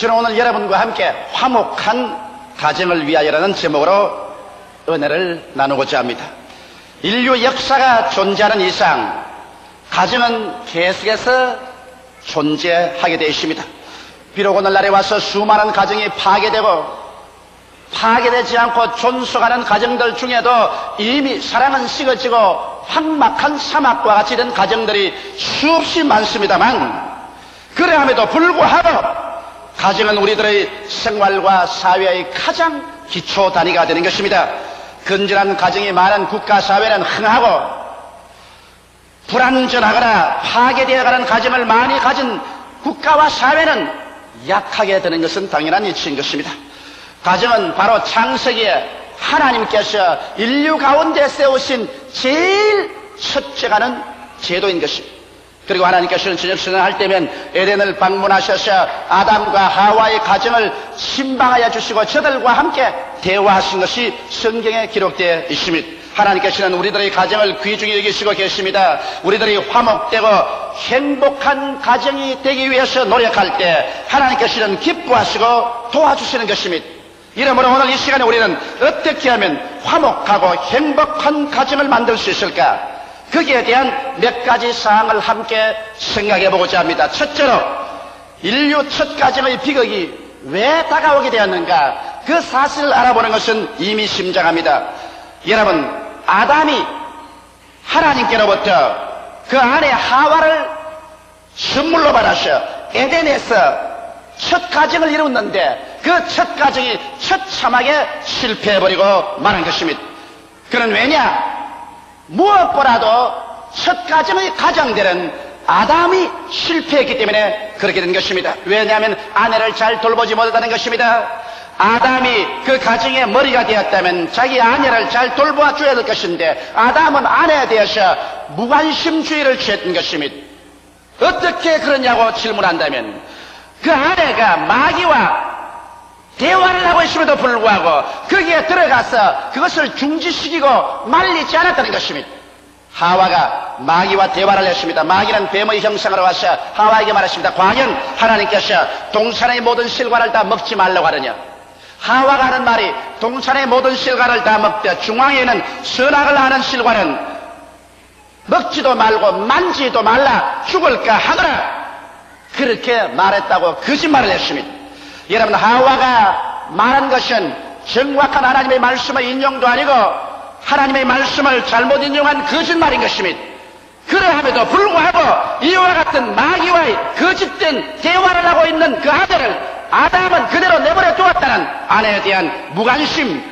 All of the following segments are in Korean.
저는 오늘 여러분과 함께 화목한 가정을 위하여라는 제목으로 은혜를 나누고자 합니다. 인류 역사가 존재하는 이상 가정은 계속해서 존재하게 되어 있습니다. 비록 오늘날에 와서 수많은 가정이 파괴되지 않고 존속하는 가정들 중에도 이미 사랑은 식어지고 황막한 사막과 같이 된 가정들이 수없이 많습니다만, 그러함에도 불구하고 가정은 우리들의 생활과 사회의 가장 기초 단위가 되는 것입니다. 건전한 가정이 많은 국가 사회는 흥하고, 불안전하거나 파괴되어가는 가정을 많이 가진 국가와 사회는 약하게 되는 것은 당연한 이치인 것입니다. 가정은 바로 창세기에 하나님께서 인류 가운데 세우신 제일 첫째가는 제도인 것입니다. 그리고 하나님께서는 저녁 선언할 때면 에덴을 방문하셔서 아담과 하와의 가정을 신방하여 주시고 저들과 함께 대화하신 것이 성경에 기록되어 있습니다. 하나님께서는 우리들의 가정을 귀중히 여기시고 계십니다. 우리들이 화목되고 행복한 가정이 되기 위해서 노력할 때 하나님께서는 기뻐하시고 도와주시는 것입니다. 이러므로 오늘 이 시간에 우리는 어떻게 하면 화목하고 행복한 가정을 만들 수 있을까? 거기에 대한 몇 가지 사항을 함께 생각해 보고자 합니다. 첫째로, 인류 첫 가정의 비극이 왜 다가오게 되었는가? 그 사실을 알아보는 것은 이미 심장합니다. 여러분, 아담이 하나님께로부터 그 아내 하와를 선물로 받아서 에덴에서 첫 가정을 이루었는데 그 첫 가정이 처참하게 실패해버리고 말한 것입니다. 그는 왜냐? 무엇보다도 첫 가정의 가장되는 아담이 실패했기 때문에 그렇게 된 것입니다. 왜냐하면 아내를 잘 돌보지 못했다는 것입니다. 아담이 그 가정의 머리가 되었다면 자기 아내를 잘 돌보아줘야 될 것인데 아담은 아내에 대해서 무관심주의를 취했던 것입니다. 어떻게 그러냐고 질문한다면 그 아내가 마귀와 대화를 하고 있음에도 불구하고 거기에 들어가서 그것을 중지시키고 말리지 않았다는 것입니다. 하와가 마귀와 대화를 했습니다. 마귀는 뱀의 형상으로 와서 하와에게 말했습니다. 과연 하나님께서 동산의 모든 실과를 다 먹지 말라고 하느냐? 하와가 하는 말이 동산의 모든 실과를 다 먹되 중앙에 있는 선악을 하는 실과는 먹지도 말고 만지도 말라, 죽을까 하거라, 그렇게 말했다고 거짓말을 했습니다. 여러분, 하와가 말한 것은 정확한 하나님의 말씀의 인용도 아니고 하나님의 말씀을 잘못 인용한 거짓말인 것입니다. 그러함에도 불구하고 이와 같은 마귀와의 거짓된 대화를 하고 있는 그 아내를 아담은 그대로 내버려 두었다는 아내에 대한 무관심,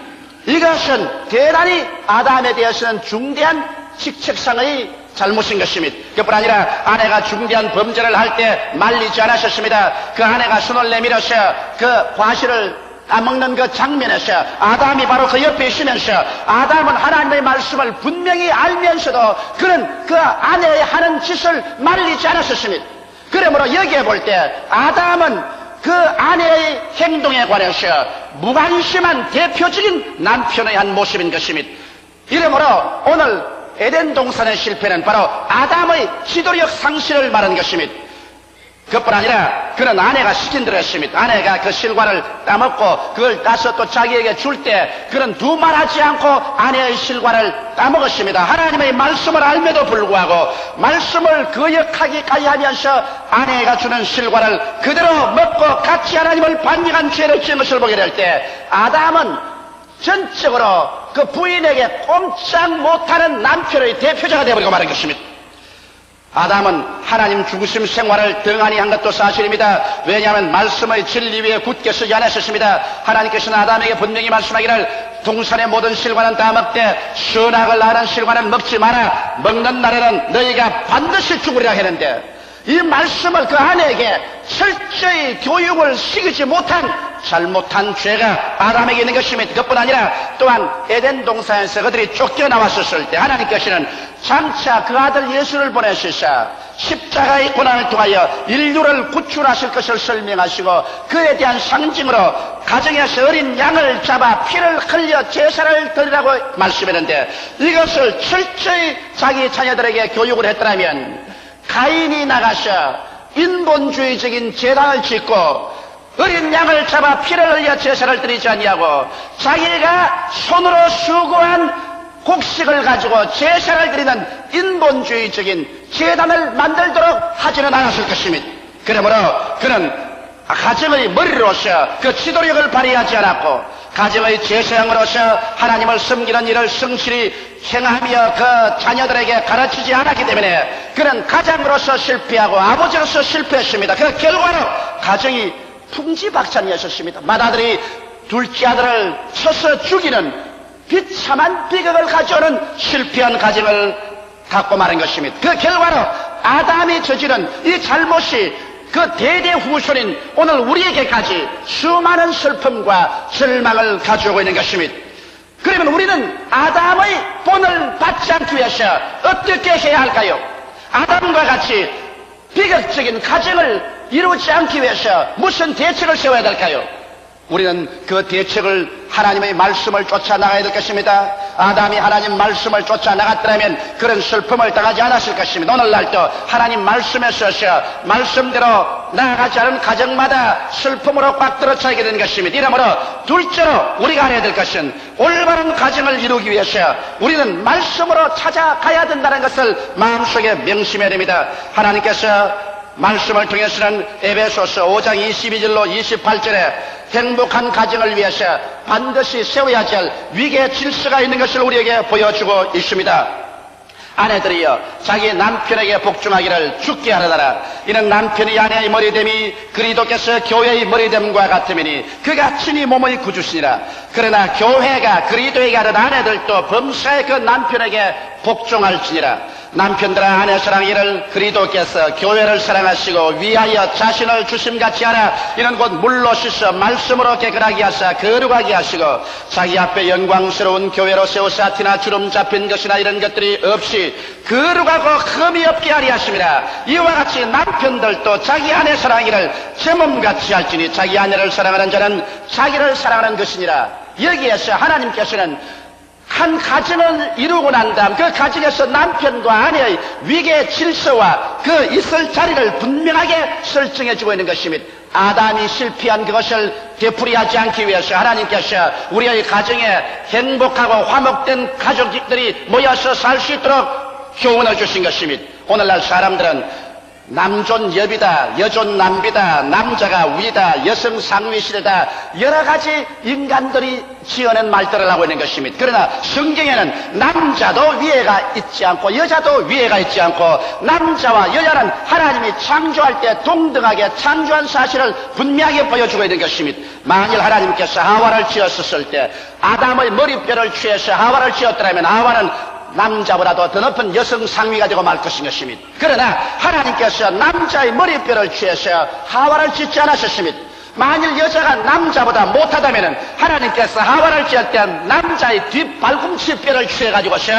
이것은 대단히 아담에 대해서는 중대한 직책상의 잘못인 것입니다. 그뿐 아니라 아내가 중대한 범죄를 할 때 말리지 않으셨습니다. 그 아내가 손을 내밀어서 그 과실을 따먹는 그 장면에서 아담이 바로 그 옆에 있으면서 아담은 하나님의 말씀을 분명히 알면서도 그는 그 아내의 하는 짓을 말리지 않았었습니다. 그러므로 여기에 볼 때 아담은 그 아내의 행동에 관해서 무관심한 대표적인 남편의 한 모습인 것입니다. 이러므로 오늘 에덴 동산의 실패는 바로 아담의 지도력 상실을 말하는 것입니다. 그뿐 아니라 그는 아내가 시킨 대로 했습니다. 아내가 그 실과를 따먹고 그걸 따서 또 자기에게 줄 때 그는 두말하지 않고 아내의 실과를 따먹었습니다. 하나님의 말씀을 알면도 불구하고 말씀을 거역하기까지 하면서 아내가 주는 실과를 그대로 먹고 같이 하나님을 반역한 죄를 지은 것을 보게 될 때 아담은 전적으로 그 부인에게 꼼짝 못하는 남편의 대표자가 되어버리고 말한 것입니다. 아담은 하나님 죽으심 생활을 등한히 한 것도 사실입니다. 왜냐하면 말씀의 진리 위에 굳게 서지 않았었습니다. 하나님께서는 아담에게 분명히 말씀하기를 동산의 모든 실과는 다 먹되 선악을 하는 실과는 먹지 마라. 먹는 날에는 너희가 반드시 죽으리라 했는데 이 말씀을 그 아내에게 철저히 교육을 시키지 못한 잘못한 죄가 아담에게 있는 것입니다. 그뿐 아니라 또한 에덴 동산에서 그들이 쫓겨나왔었을 때 하나님께서는 장차 그 아들 예수를 보내시사 십자가의 고난을 통하여 인류를 구출하실 것을 설명하시고 그에 대한 상징으로 가정에서 어린 양을 잡아 피를 흘려 제사를 드리라고 말씀했는데 이것을 철저히 자기 자녀들에게 교육을 했더라면 가인이 나가서 인본주의적인 제단을 짓고 어린 양을 잡아 피를 흘려 제사를 드리지 아니하고 자기가 손으로 수고한 곡식을 가지고 제사를 드리는 인본주의적인 제단을 만들도록 하지는 않았을 것입니다. 그러므로 그는 가정의 머리로서 그 지도력을 발휘하지 않았고 가정의 제사장으로서 하나님을 섬기는 일을 성실히 행하며 그 자녀들에게 가르치지 않았기 때문에 그는 가장으로서 실패하고 아버지로서 실패했습니다. 그 결과로 가정이 풍지박산이었습니다. 맏아들이 둘째 아들을 쳐서 죽이는 비참한 비극을 가져오는 실패한 가정을 갖고 마는 것입니다. 그 결과로 아담이 저지른 이 잘못이 그 대대후손인 오늘 우리에게까지 수많은 슬픔과 절망을 가져오고 있는 것입니다. 그러면 우리는 아담의 본을 받지 않기 위해서 어떻게 해야 할까요? 아담과 같이 비극적인 가정을 이루지 않기 위해서 무슨 대책을 세워야 될까요? 우리는 그 대책을 하나님의 말씀을 쫓아 나가야 될 것입니다. 아담이 하나님 말씀을 쫓아 나갔더라면 그런 슬픔을 당하지 않았을 것입니다. 오늘날도 하나님 말씀에 서서 말씀대로 나아가지 않은 가정마다 슬픔으로 꽉 들어차게 되는 것입니다. 이러므로 둘째로 우리가 알아야 될 것은 올바른 가정을 이루기 위해서 우리는 말씀으로 찾아가야 된다는 것을 마음속에 명심해야 됩니다. 하나님께서 말씀을 통해서는 에베소서 5장 22절로 28절에 행복한 가정을 위해서 반드시 세워야 할 위계 질서가 있는 것을 우리에게 보여주고 있습니다. 아내들이여 자기 남편에게 복종하기를 죽게 하려다라. 이는 남편이 아내의 머리됨이 그리스도께서 교회의 머리됨과 같으니 그가 친히 몸의 구주시니라. 그러나 교회가 그리스도에게 하는 아내들도 범사에 그 남편에게 복종할지니라. 남편들아 아내 사랑이를 그리스도께서 교회를 사랑하시고 위하여 자신을 주심같이 하라. 이는 곧 물로 씻어 말씀으로 깨끗하게 하사 거룩하게 하시고 자기 앞에 영광스러운 교회로 세우사 티나 주름 잡힌 것이나 이런 것들이 없이 거룩하고 흠이 없게 하리 하심이라. 이와 같이 남편들도 자기 아내 사랑이를 제 몸같이 할지니 자기 아내를 사랑하는 자는 자기를 사랑하는 것이니라. 여기에서 하나님께서는 한 가정을 이루고 난 다음 그 가정에서 남편과 아내의 위계 질서와 그 있을 자리를 분명하게 설정해주고 있는 것입니다. 아담이 실패한 그것을 되풀이하지 않기 위해서 하나님께서 우리의 가정에 행복하고 화목된 가족들이 모여서 살 수 있도록 교훈을 주신 것입니다. 오늘날 사람들은 남존 여비다, 여존 남비다, 남자가 위다, 여성 상위 시대다, 여러 가지 인간들이 지어낸 말들을 하고 있는 것입니다. 그러나 성경에는 남자도 위에가 있지 않고 여자도 위에가 있지 않고 남자와 여자는 하나님이 창조할 때 동등하게 창조한 사실을 분명하게 보여주고 있는 것입니다. 만일 하나님께서 하와를 지었을 때 아담의 머리뼈를 취해서 하와를 지었더라면 하와는 남자보다도 더 높은 여성 상위가 되고 말 것입니다. 그러나 하나님께서 남자의 머리뼈를 취해서 하와를 짓지 않으셨습니다. 만일 여자가 남자보다 못하다면 하나님께서 하와를 지을 때 남자의 뒷발꿈치 뼈를 취해가지고서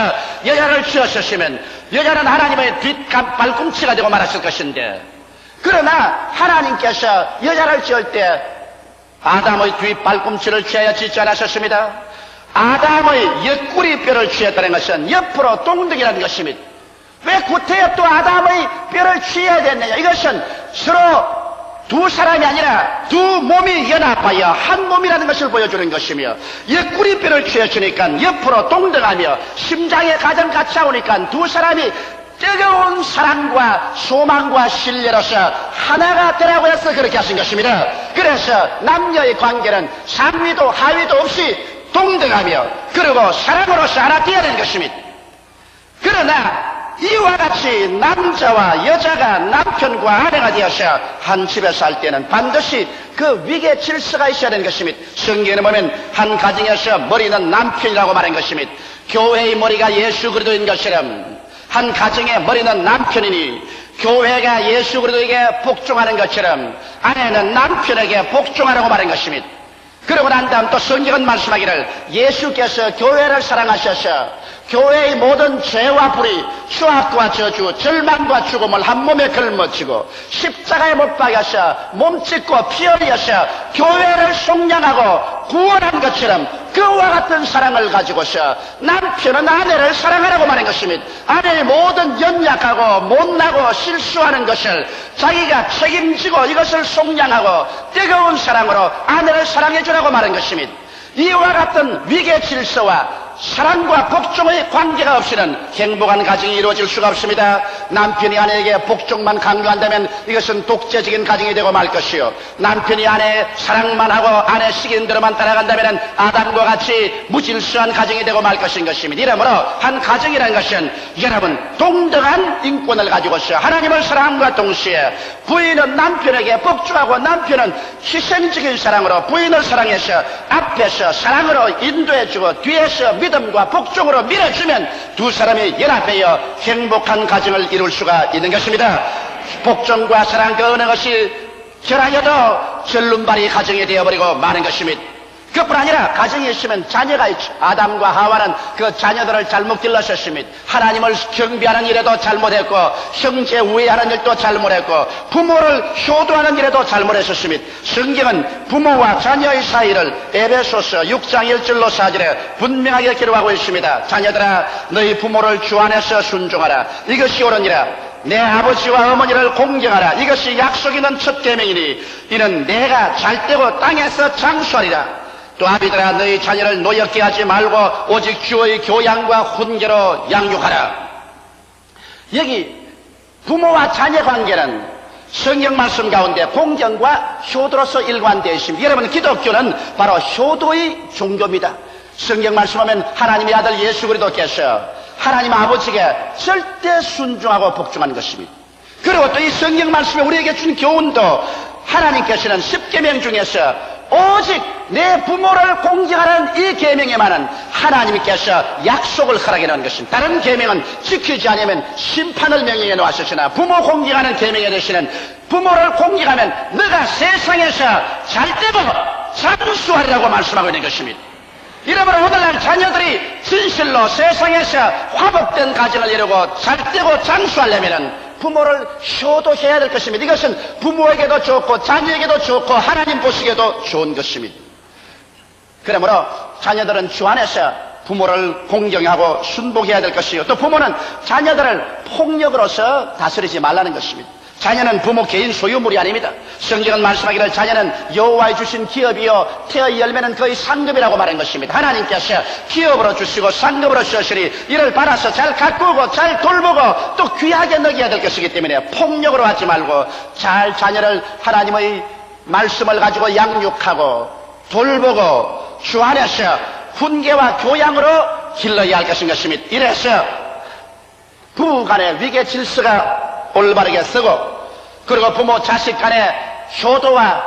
여자를 지었으면 여자는 하나님의 뒷발꿈치가 되고 말았을 것인데, 그러나 하나님께서 여자를 지을 때 아담의 뒷발꿈치를 취하여 짓지 않으셨습니다. 아담의 옆구리뼈를 취했다는 것은 옆으로 동등이라는 것입니다. 왜 구태여 또 아담의 뼈를 취해야 됐느냐? 이것은 서로 두 사람이 아니라 두 몸이 연합하여 한 몸이라는 것을 보여주는 것이며, 옆구리뼈를 취했으니까 옆으로 동등하며 심장에 가장 같이 하오니까 두 사람이 뜨거운 사랑과 소망과 신뢰로서 하나가 되라고 해서 그렇게 하신 것입니다. 그래서 남녀의 관계는 상위도 하위도 없이 동등하며 그리고 사랑으로서 하나 되어야 되는 것입니다. 그러나 이와 같이 남자와 여자가 남편과 아내가 되어서 한 집에 살 때는 반드시 그 위계 질서가 있어야 되는 것입니다. 성경에 보면 한 가정에서 머리는 남편이라고 말한 것입니다. 교회의 머리가 예수 그리스도인 것처럼 한 가정의 머리는 남편이니 교회가 예수 그리스도에게 복종하는 것처럼 아내는 남편에게 복종하라고 말한 것입니다. 그러고 난 다음 또 성경은 말씀하기를 예수께서 교회를 사랑하셔서 교회의 모든 죄와 불의, 추악과 저주, 절망과 죽음을 한 몸에 걸머지고 십자가에 못 박아서 몸 찢고 피 흘려서 교회를 속량하고 구원한 것처럼 그와 같은 사랑을 가지고서 남편은 아내를 사랑하라고 말한 것입니다. 아내의 모든 연약하고 못나고 실수하는 것을 자기가 책임지고 이것을 속량하고 뜨거운 사랑으로 아내를 사랑해 주라고 말한 것입니다. 이와 같은 위계 질서와 사랑과 복종의 관계가 없이는 행복한 가정이 이루어질 수가 없습니다. 남편이 아내에게 복종만 강요한다면 이것은 독재적인 가정이 되고 말 것이요, 남편이 아내의 사랑만 하고 아내 시키는 대로만 따라간다면 아담과 같이 무질서한 가정이 되고 말 것입니다. 이러므로 한 가정이라는 것은 여러분 동등한 인권을 가지고서 하나님을 사랑함과 동시에 부인은 남편에게 복종하고 남편은 희생적인 사랑으로 부인을 사랑해서 앞에서 사랑으로 인도해주고 뒤에서 믿음과 복종으로 밀어주면 두 사람이 연합하여 행복한 가정을 이룰 수가 있는 것입니다. 복종과 사랑 그 어느 것이 결하여도 절름발이 가정이 되어버리고 마는 것입니다. 그뿐 아니라 가정이 있으면 자녀가 있죠. 아담과 하와는 그 자녀들을 잘못 길러셨습니다. 하나님을 경배하는 일에도 잘못했고 형제 우애하는 일도 잘못했고 부모를 효도하는 일에도 잘못했었습니다. 성경은 부모와 자녀의 사이를 에베소서 6장 1절로 4절에 분명하게 기록하고 있습니다. 자녀들아 너희 부모를 주 안에서 순종하라. 이것이 옳으니라. 내 아버지와 어머니를 공경하라. 이것이 약속 있는 첫 계명이니 이는 내가 잘되고 땅에서 장수하리라. 또 아비들아 너희 자녀를 노엽게 하지 말고 오직 주의 교양과 훈계로 양육하라. 여기 부모와 자녀 관계는 성경 말씀 가운데 공경과 효도로서 일관되어 있습니다. 여러분 기독교는 바로 효도의 종교입니다. 성경 말씀하면 하나님의 아들 예수 그리스도께서 하나님 아버지께 절대 순종하고 복종하는 것입니다. 그리고 또 이 성경 말씀에 우리에게 준 교훈도 하나님께서는 10계명 중에서 오직 내 부모를 공경하는 이 계명에만은 하나님께서 약속을 허락해 놓은 것입니다. 다른 계명은 지키지 않으면 심판을 명령해 놓았으나 부모 공경하는 계명에 대해서는 부모를 공경하면 너가 세상에서 잘되고 장수하리라고 말씀하고 있는 것입니다. 이러므로 오늘날 자녀들이 진실로 세상에서 화복된 가정을 이루고 잘되고 장수하려면 부모를 효도해야 될 것입니다. 이것은 부모에게도 좋고 자녀에게도 좋고 하나님 보시기에도 좋은 것입니다. 그러므로 자녀들은 주 안에서 부모를 공경하고 순복해야 될 것이요, 또 부모는 자녀들을 폭력으로서 다스리지 말라는 것입니다. 자녀는 부모 개인 소유물이 아닙니다. 성경은 말씀하기를 자녀는 여호와의 주신 기업이요 태의 열매는 거의 상급이라고 말한 것입니다. 하나님께서 기업으로 주시고 상급으로 주시니 이를 받아서 잘 가꾸고 잘 돌보고 또 귀하게 먹여야 될 것이기 때문에 폭력으로 하지 말고 잘 자녀를 하나님의 말씀을 가지고 양육하고 돌보고 주 안에서 훈계와 교양으로 길러야 할 것인 것입니다. 이래서 부부 간의 위계 질서가 올바르게 쓰고 그리고 부모 자식 간의 효도와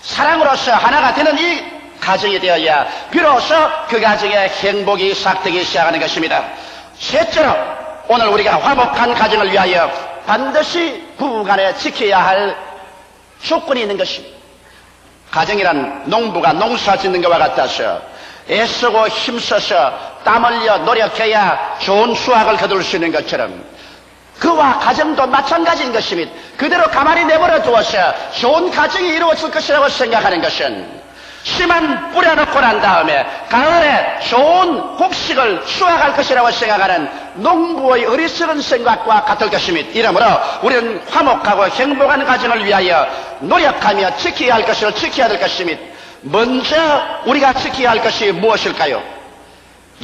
사랑으로서 하나가 되는 이 가정이 되어야 비로소 그 가정의 행복이 시작되기 시작하는 것입니다. 셋째로 오늘 우리가 화목한 가정을 위하여 반드시 부부간에 지켜야 할 조건이 있는 것입니다. 가정이란 농부가 농사 짓는 것과 같아서 애쓰고 힘써서 땀 흘려 노력해야 좋은 수확을 거둘 수 있는 것처럼 그와 가정도 마찬가지인 것입니다. 그대로 가만히 내버려 두어서 좋은 가정이 이루어질 것이라고 생각하는 것은 씨만 뿌려놓고 난 다음에 가을에 좋은 곡식을 수확할 것이라고 생각하는 농부의 어리석은 생각과 같을 것입니다. 이러므로 우리는 화목하고 행복한 가정을 위하여 노력하며 지켜야 할 것을 지켜야 될 것입니다. 먼저 우리가 지켜야 할 것이 무엇일까요?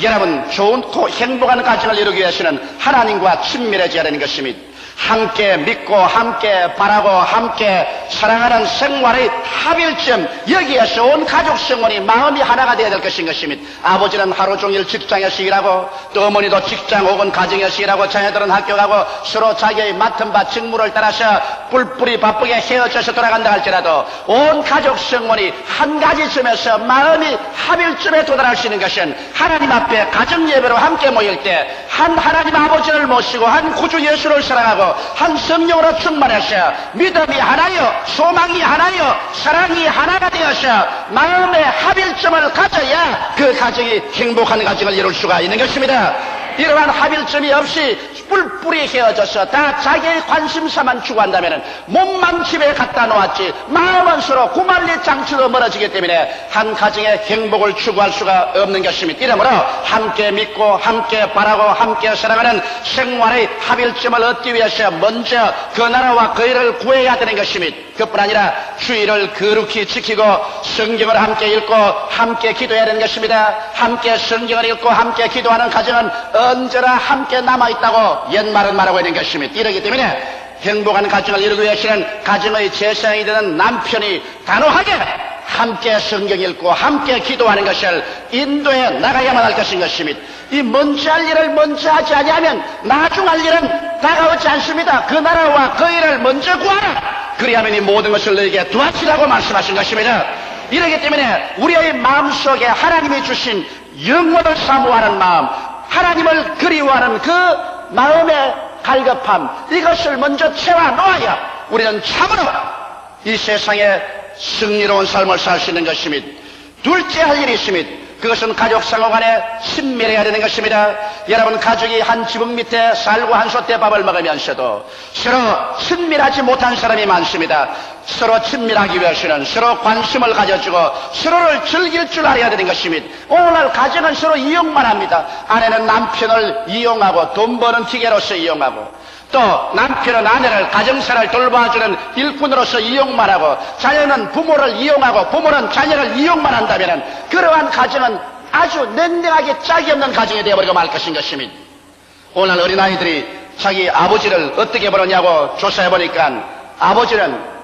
여러분, 좋고 행복한 가정을 이루기 위해서는 하나님과 친밀해져야 되는 것입니다. 함께 믿고 함께 바라고 함께 사랑하는 생활의 합일점, 여기에서 온 가족 생활이 마음이 하나가 되어야 될 것인 것입니다. 아버지는 하루 종일 직장에서 일하고 또 어머니도 직장 혹은 가정에서 일하고 자녀들은 학교 가고 서로 자기의 맡은 바 직무를 따라서 뿔뿔이 바쁘게 헤어져서 돌아간다 할지라도 온 가족 생활이 한 가지 점에서 마음이 합일점에 도달할 수 있는 것은 하나님 앞에 가정 예배로 함께 모일 때 한 하나님 아버지를 모시고 한 구주 예수를 사랑하고 한 성령으로 충만해서 믿음이 하나요 소망이 하나요 사랑이 하나가 되어서 마음의 합일점을 가져야 그 가정이 행복한 가정을 이룰 수가 있는 것입니다. 이러한 합일점이 없이 뿔뿔이 헤어져서 다 자기의 관심사만 추구한다면 몸만 집에 갖다 놓았지 마음은 서로 구말리 장치로 멀어지기 때문에 한 가정의 행복을 추구할 수가 없는 것입니다. 이러므로 함께 믿고 함께 바라고 함께 사랑하는 생활의 합일점을 얻기 위해서 먼저 그 나라와 그 일을 구해야 되는 것입니다. 그뿐 아니라 주의를 거룩히 지키고 성경을 함께 읽고 함께 기도해야 되는 것입니다. 함께 성경을 읽고 함께 기도하는 가정은 언제나 함께 남아있다고 옛말은 말하고 있는 것입니다. 이러기 때문에 행복한 가정을 이루기 위해서는 가정의 재상이 되는 남편이 단호하게 함께 성경 읽고 함께 기도하는 것을 인도해 나가야만 할 것인 것입니다. 이 먼저 할 일을 먼저 하지 아니하면 나중 할 일은 다가오지 않습니다. 그 나라와 그 일을 먼저 구하라. 그리하면 이 모든 것을 너에게 도와주라고 말씀하신 것입니다. 이러기 때문에 우리의 마음속에 하나님이 주신 영원을 사모하는 마음, 하나님을 그리워하는 그 마음의 갈급함, 이것을 먼저 채워 놓아야 우리는 참으로 이 세상에 승리로운 삶을 살 수 있는 것입니다. 둘째 할 일이 있습니다. 그것은 가족 상호 간에 친밀해야 되는 것입니다. 여러분, 가족이 한 지붕 밑에 살고 한 솥대 밥을 먹으면서도 서로 친밀하지 못한 사람이 많습니다. 서로 친밀하기 위해서는 서로 관심을 가져주고 서로를 즐길 줄 알아야 되는 것입니다. 오늘날 가정은 서로 이용만 합니다. 아내는 남편을 이용하고 돈 버는 기계로서 이용하고, 또 남편은 아내를 가정사를 돌봐주는 일꾼으로서 이용만 하고, 자녀는 부모를 이용하고 부모는 자녀를 이용만 한다면 그러한 가정은 아주 냉랭하게 짝이 없는 가정이 되어버리고 말 것입니다. 오늘 어린아이들이 자기 아버지를 어떻게 보느냐고 조사해보니까 아버지는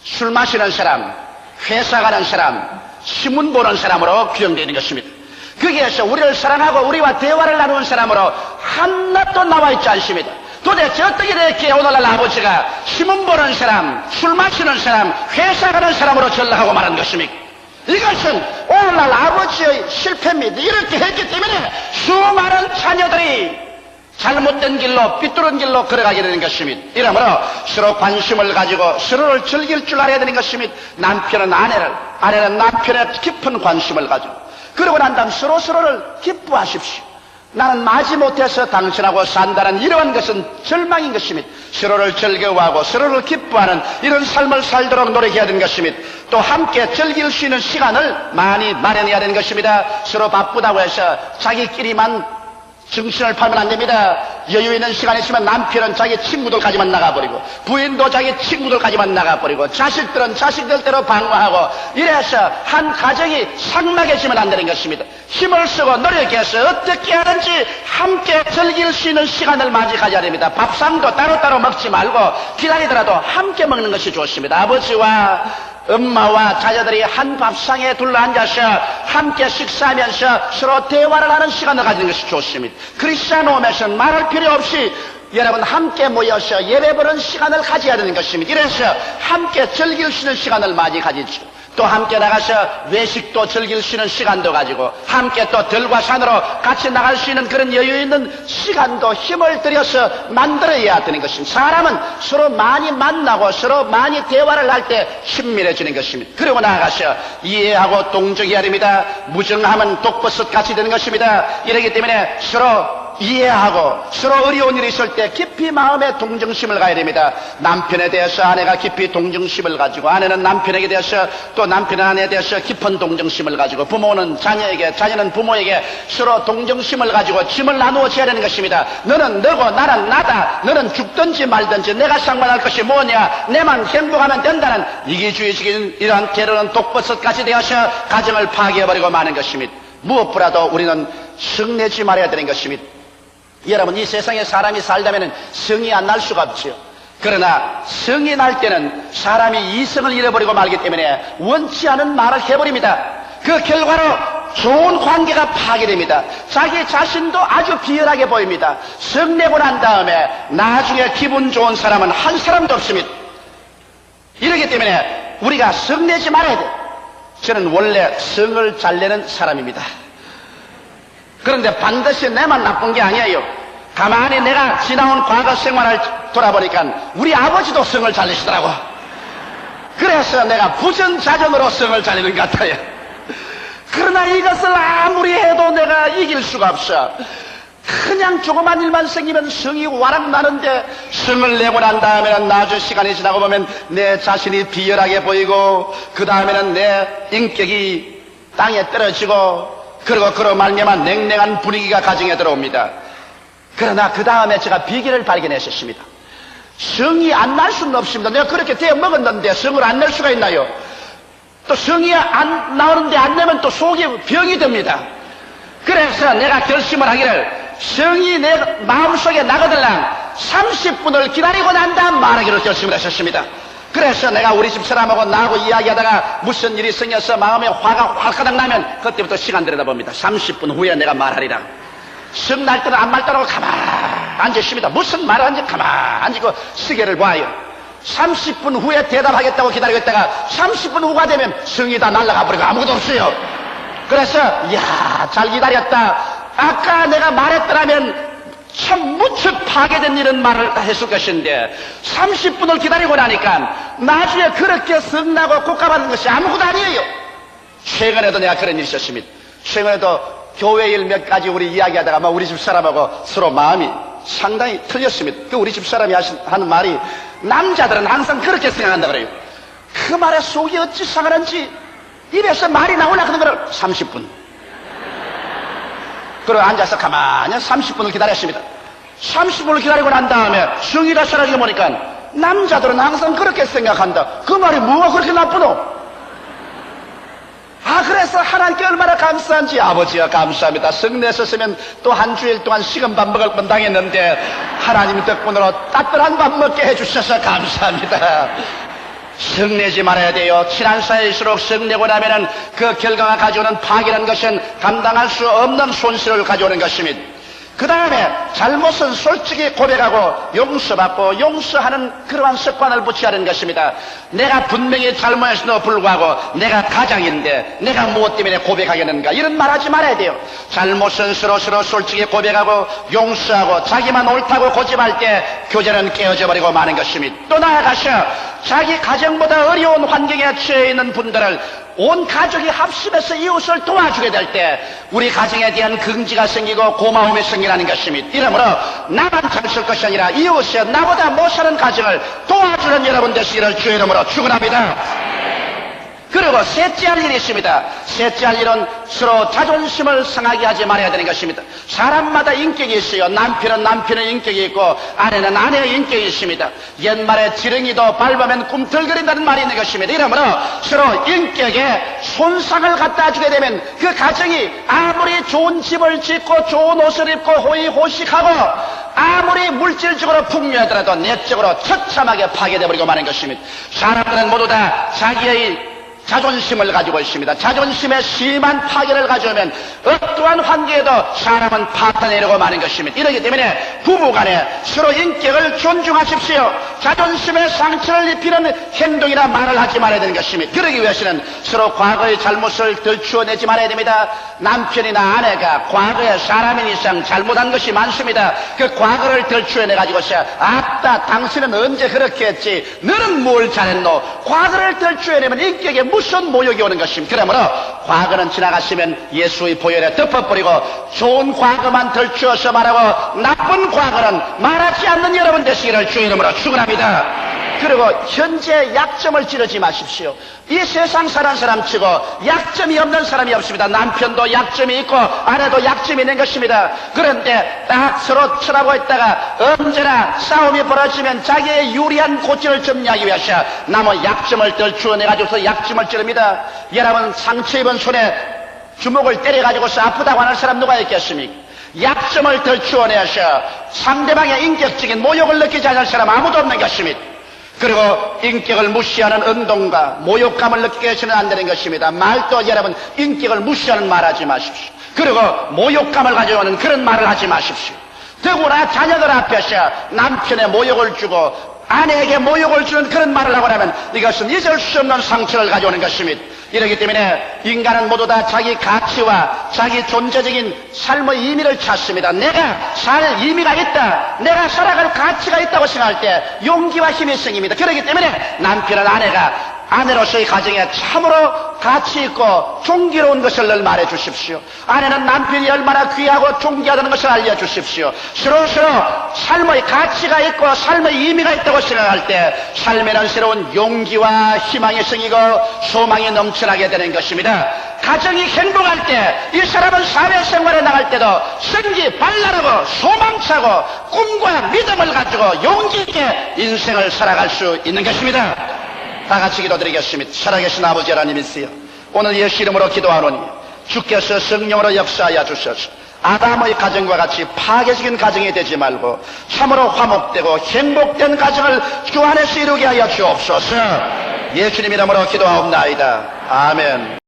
술 마시는 사람, 회사 가는 사람, 신문 보는 사람으로 규정되는 것입니다. 거기에서 우리를 사랑하고 우리와 대화를 나누는 사람으로 하나도 나와 있지 않습니다. 도대체 어떻게 됐기에 오늘날 아버지가 신문 보는 사람, 술 마시는 사람, 회사 가는 사람으로 전락하고 말한 것입니까? 이것은 오늘날 아버지의 실패입니다. 이렇게 했기 때문에 수많은 자녀들이 잘못된 길로, 삐뚤은 길로 걸어가게 되는 것입니다. 이러므로 서로 관심을 가지고 서로를 즐길 줄 알아야 되는 것입니다. 남편은 아내를, 아내는 남편의 깊은 관심을 가지고, 그러고 난 다음 서로를 기뻐하십시오. 나는 마지못해서 당신하고 산다는 이러한 것은 절망인 것입니다. 서로를 즐거워하고 서로를 기뻐하는 이런 삶을 살도록 노력해야 되는 것입니다. 또 함께 즐길 수 있는 시간을 많이 마련해야 되는 것입니다. 서로 바쁘다고 해서 자기끼리만 정신을 팔면 안 됩니다. 여유 있는 시간이 있으면 남편은 자기 친구들까지만 나가버리고, 부인도 자기 친구들까지만 나가버리고, 자식들은 자식들대로 방황하고, 이래서 한 가정이 삭막해지면 안 되는 것입니다. 힘을 쓰고 노력해서 어떻게 하든지 함께 즐길 수 있는 시간을 많이 가져야 됩니다. 밥상도 따로따로 먹지 말고 기다리더라도 함께 먹는 것이 좋습니다. 아버지와 엄마와 자녀들이 한 밥상에 둘러앉아서 함께 식사하면서 서로 대화를 하는 시간을 가지는 것이 좋습니다. 크리스찬 홈에서는 말할 필요 없이 여러분 함께 모여서 예배 보는 시간을 가져야 되는 것입니다. 이래서 함께 즐길 수 있는 시간을 많이 가지죠. 또 함께 나가서 외식도 즐길 수 있는 시간도 가지고, 함께 또 들과 산으로 같이 나갈 수 있는 그런 여유 있는 시간도 힘을 들여서 만들어야 되는 것입니다. 사람은 서로 많이 만나고 서로 많이 대화를 할 때 친밀해지는 것입니다. 그리고 나아가서 이해하고 동정해야 됩니다. 무정하면 독버섯 같이 되는 것입니다. 이러기 때문에 서로 이해하고 서로 어려운 일이 있을 때 깊이 마음에 동정심을 가야 됩니다. 남편에 대해서 아내가 깊이 동정심을 가지고, 아내는 남편에게 대해서, 또 남편은 아내에 대해서 깊은 동정심을 가지고, 부모는 자녀에게, 자녀는 부모에게 서로 동정심을 가지고 짐을 나누어 져야 되는 것입니다. 너는 너고 나는 나다. 너는 죽든지 말든지 내가 상관할 것이 뭐냐, 내만 행복하면 된다는 이기주의적인 이러한 게으른 독버섯까지 되어서 가정을 파괴해버리고 마는 것입니다. 무엇보다도 우리는 성내지 말아야 되는 것입니다. 여러분, 이 세상에 사람이 살다면 성이 안 날 수가 없지요. 그러나 성이 날 때는 사람이 이성을 잃어버리고 말기 때문에 원치 않은 말을 해버립니다. 그 결과로 좋은 관계가 파괴됩니다. 자기 자신도 아주 비열하게 보입니다. 성내고 난 다음에 나중에 기분 좋은 사람은 한 사람도 없습니다. 이렇기 때문에 우리가 성내지 말아야 돼. 저는 원래 성을 잘 내는 사람입니다. 그런데 반드시 내만 나쁜 게 아니에요. 가만히 내가 지나온 과거 생활을 돌아보니까 우리 아버지도 성을 잘 내시더라고. 그래서 내가 부전자전으로 성을 잘 내는 것 같아요. 그러나 이것을 아무리 해도 내가 이길 수가 없어. 그냥 조그만 일만 생기면 성이 와락 나는데, 성을 내고 난 다음에는 나중 시간이 지나고 보면 내 자신이 비열하게 보이고, 그 다음에는 내 인격이 땅에 떨어지고, 그리고 그로 말미암아 냉랭한 분위기가 가정에 들어옵니다. 그러나 그 다음에 제가 비결을 발견했었습니다. 성이 안 날 수는 없습니다. 내가 그렇게 되어 먹었는데 성을 안 낼 수가 있나요? 또 성이 안 나오는데 안 내면 또 속이 병이 듭니다. 그래서 내가 결심을 하기를, 성이 내 마음속에 나거들랑 30분을 기다리고 난 다음 말하기로 결심을 했었습니다. 그래서 내가 우리 집 사람하고 나하고 이야기하다가 무슨 일이 생겨서 마음에 화가 활가닥 나면 그때부터 시간 들여다봅니다. 30분 후에 내가 말하리라. 성 날 때는 안 말따라고 가만히 앉으십니다. 무슨 말을 하는지 가만히 앉고 시계를 봐요. 30분 후에 대답하겠다고 기다리고 있다가 30분 후가 되면 성이 다 날아가 버리고 아무것도 없어요. 그래서 이야, 잘 기다렸다. 아까 내가 말했더라면 참 무척 파괴된 이런 말을 했을 것인데 30분을 기다리고 나니까 나중에 그렇게 성나고 국가받는 것이 아무것도 아니에요. 최근에도 내가 그런 일이 있었습니다. 최근에도 교회 일 몇 가지 우리 이야기하다가 우리 집 사람하고 서로 마음이 상당히 틀렸습니다. 그 우리 집 사람이 하는 말이, 남자들은 항상 그렇게 생각한다 그래요. 그 말에 속이 어찌 상하는지 입에서 말이 나오려고 하는 거를 30분. 그리고 앉아서 가만히 30분을 기다렸습니다. 30분을 기다리고 난 다음에 성이 다 사라지고 보니까 남자들은 항상 그렇게 생각한다. 그 말이 뭐가 그렇게 나쁘노? 그래서 하나님께 얼마나 감사한지. 아버지가 감사합니다. 성내셨으면 또 한 주일 동안 식은 밥 먹을 뻔 당했는데 하나님 덕분으로 따뜻한 밥 먹게 해주셔서 감사합니다. 성내지 말아야 돼요. 친한 사이일수록 성내고 나면은 그 결과가 가져오는 파괴라는 것은 감당할 수 없는 손실을 가져오는 것입니다. 그 다음에 잘못은 솔직히 고백하고 용서받고 용서하는 그러한 습관을 붙여야 하는 것입니다. 내가 분명히 잘못했음에도 불구하고 내가 가장인데 내가 무엇 때문에 고백하겠는가, 이런 말 하지 말아야 돼요. 잘못은 서로 솔직히 고백하고 용서하고 자기만 옳다고 고집할 때 교제는 깨어져 버리고 마는 것입니다. 또 나아가서 자기 가정보다 어려운 환경에 처해 있는 분들을 온 가족이 합심해서 이웃을 도와주게 될 때 우리 가정에 대한 긍지가 생기고 고마움이 생기라는 것입니다. 이러므로 나만 잘 쓸 것이 아니라 이웃에 나보다 못 사는 가정을 도와주는 여러분 되시기를 주의 이름으로 축원합니다. 그리고 셋째 할 일이 있습니다. 셋째 할 일은 서로 자존심을 상하게 하지 말아야 되는 것입니다. 사람마다 인격이 있어요. 남편은 남편의 인격이 있고 아내는 아내의 인격이 있습니다. 옛말에 지렁이도 밟으면 꿈틀거린다는 말이 있는 것입니다. 이러므로 서로 인격에 손상을 갖다 주게 되면 그 가정이 아무리 좋은 집을 짓고 좋은 옷을 입고 호의호식하고 아무리 물질적으로 풍요하더라도 내적으로 처참하게 파괴되어버리고 마는 것입니다. 사람들은 모두 다 자기의 자존심을 가지고 있습니다. 자존심에 심한 파괴를 가져오면 어떠한 환경에도 사람은 파탄내려고 마는 것입니다. 이러기 때문에 부부간에 서로 인격을 존중하십시오. 자존심에 상처를 입히는 행동이나 말을 하지 말아야 되는 것입니다. 그러기 위해서는 서로 과거의 잘못을 들추어내지 말아야 됩니다. 남편이나 아내가 과거에 사람인 이상 잘못한 것이 많습니다. 그 과거를 들추어내가지고서 아따 당신은 언제 그렇게 했지, 너는 뭘 잘했노, 과거를 들추어내면 인격에 무슨 모욕이 오는 것입니다. 그러므로 과거는 지나갔으면 예수의 보혈에 덮어버리고 좋은 과거만 들추어서 말하고 나쁜 과거는 말하지 않는 여러분 되시기를 주의 이름으로 축원합니다. 그리고 현재 약점을 찌르지 마십시오. 이 세상 사는 사람 치고 약점이 없는 사람이 없습니다. 남편도 약점이 있고 아내도 약점이 있는 것입니다. 그런데 딱 서로 쳐다보고 있다가 언제나 싸움이 벌어지면 자기의 유리한 고치를 점리하기 위해서 남의 약점을 들추어내가지고서 약점을 찌릅니다. 여러분 상처 입은 손에 주먹을 때려가지고서 아프다고 하는 사람 누가 있겠습니까? 약점을 들추어내서 상대방의 인격적인 모욕을 느끼지 않을 사람 아무도 없는 것입니다. 그리고 인격을 무시하는 운동과 모욕감을 느끼게 해서는 안 되는 것입니다. 말도 여러분 인격을 무시하는 말 하지 마십시오. 그리고 모욕감을 가져오는 그런 말을 하지 마십시오. 더구나 자녀들 앞에서 남편의 모욕을 주고 아내에게 모욕을 주는 그런 말을 하고 나면 이것은 잊을 수 없는 상처를 가져오는 것입니다. 이렇기 때문에 인간은 모두 다 자기 가치와 자기 존재적인 삶의 의미를 찾습니다. 내가 살 의미가 있다, 내가 살아갈 가치가 있다고 생각할 때 용기와 힘이 생깁니다. 그렇기 때문에 남편은 아내가 아내로서의 가정에 참으로 가치 있고 존귀로운 것을 늘 말해 주십시오. 아내는 남편이 얼마나 귀하고 존귀하다는 것을 알려주십시오. 서로서로 삶의 가치가 있고 삶의 의미가 있다고 생각할 때 삶에는 새로운 용기와 희망이 생기고 소망이 넘쳐나게 되는 것입니다. 가정이 행복할 때 이 사람은 사회생활에 나갈 때도 생기 발랄하고 소망차고 꿈과 믿음을 가지고 용기 있게 인생을 살아갈 수 있는 것입니다. 다 같이 기도드리겠습니다. 살아계신 아버지 하나님이시여, 오늘 예수 이름으로 기도하노니 주께서 성령으로 역사하여 주셔서 아담의 가정과 같이 파괴적인 가정이 되지 말고 참으로 화목되고 행복된 가정을 주 안에서 이루게 하여 주옵소서. 예수님 이름으로 기도하옵나이다. 아멘.